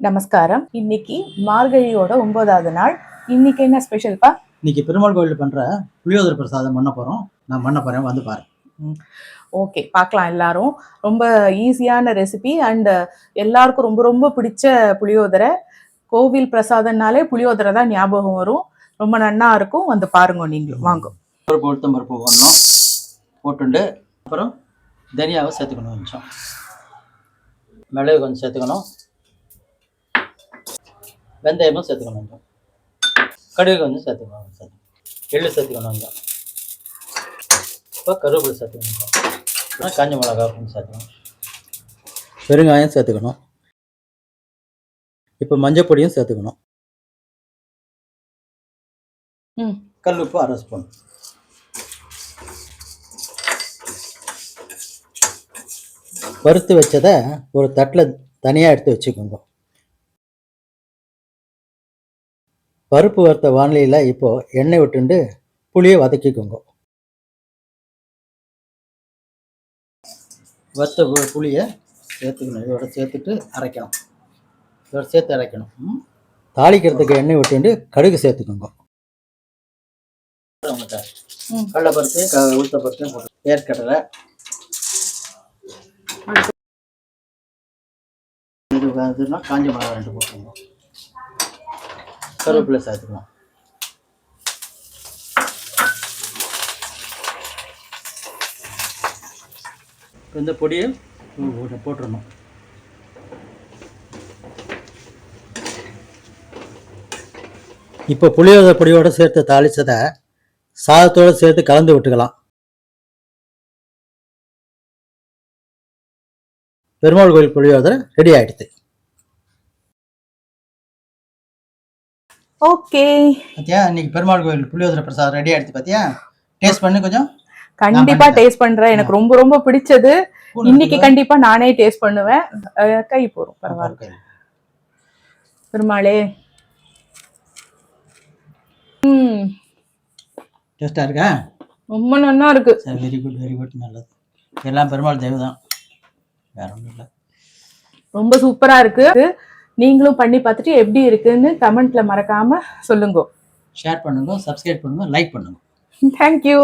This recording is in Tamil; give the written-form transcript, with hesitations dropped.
நமஸ்காரம். இன்னைக்கு மார்கழியோட 9வது நாள். இன்னைக்கு என்ன ஸ்பெஷல்ப்பா? இன்னைக்கு பெருமாள் கோயிலில் பண்ற புளியோதரை பிரசாதம் பண்ண போறோம். நான் பண்ண போறேன், வந்து பாரு. ஓகே, பார்க்கலாம் எல்லாரும். ரொம்ப ஈஸியான ரெசிபி அண்ட் எல்லாருக்கும் ரொம்ப ரொம்ப பிடிச்ச புளியோதரை. கோவில் பிரசாதம்னாலே புளியோதரை தான் ஞாபகம் வரும். ரொம்ப நன்னா இருக்கும். வந்து பாருங்க நீங்களும். வாங்க. பருப்பு உளுத்தம் பருப்பு போடணும், போட்டுண்டு அப்புறம் தனியாவை சேர்த்துக்கணும், கொஞ்சம் மிளகு கொஞ்சம் சேர்த்துக்கணும், வெந்தயமும் சேர்த்துக்கணும், கொஞ்சம் கடுகு கொஞ்சம் சேர்த்துக்கணும், எள்ளு சேர்த்துக்கணும் கொஞ்சம், இப்போ கருவேப்பிலை சேர்த்துக்கணும், அப்புறம் காஞ்ச மிளகா கொஞ்சம் சேர்த்துக்கணும், பெருங்காயம் சேர்த்துக்கணும், இப்போ மஞ்சள் பொடியும் சேர்த்துக்கணும், கல் உப்பு 1/2 ஸ்பூன். வறுத்து வச்சதை ஒரு தட்டில் தனியாக எடுத்து வச்சுக்கோங்க. பருப்பு வறுத்த வானிலையில் இப்போது எண்ணெய் விட்டுண்டு புளியை வதக்கிக்கோங்க. வறுத்த புளியை சேர்த்துக்கணும், இதோட சேர்த்துட்டு அரைக்கணும், இதோட சேர்த்து அரைக்கணும். தாளிக்கிறதுக்கு எண்ணெய் விட்டுண்டு கடுகு சேர்த்துக்கோங்க. கடலைப்பருப்பு உளுத்த பருப்பு போட்டு வேர்க்கடலை, காஞ்ச மிளகா 2 போட்டுக்கோங்க, கருவேப்பிலை சேர்த்துக்கணும், இந்த பொடியை போட்டுடணும். இப்போ புளியோதரை பொடியோடு சேர்த்து தாளிச்சதை சாதத்தோடு சேர்த்து கலந்து விட்டுக்கலாம். பெருமாள் கோயில் புளியோதரை ரெடி ஆயிடுது. ஓகே, பாத்தியா, இன்னைக்கு பெருமாள் கோயில் புளியோதரை பிரசாதம் ரெடி ஆயிடுது. பாத்தியா, டேஸ்ட் பண்ணி கொஞ்சம். கண்டிப்பா டேஸ்ட் பண்றேன். எனக்கு ரொம்ப ரொம்ப பிடிச்சது. இன்னைக்கு கண்டிப்பா நானே டேஸ்ட் பண்ணுவேன். கை போறோம், பரவாயில்ல. பெருமாளே, டேஸ்டா இருக்கா? ரொம்ப நல்லா இருக்கு. வெரி குட், வெரி குட், நல்லது. எல்லாம் பெருமாள் தெய்வம் தான், வேற ஒன்றும் இல்லை. ரொம்ப சூப்பரா இருக்கு. நீங்களும் பண்ணி பார்த்துட்டு எப்படி இருக்குன்னு கமெண்ட்ல மறக்காம சொல்லுங்க. ஷேர் பண்ணுங்க, சப்ஸ்கிரைப் பண்ணுங்க, லைக் பண்ணுங்க. தேங்க்யூ.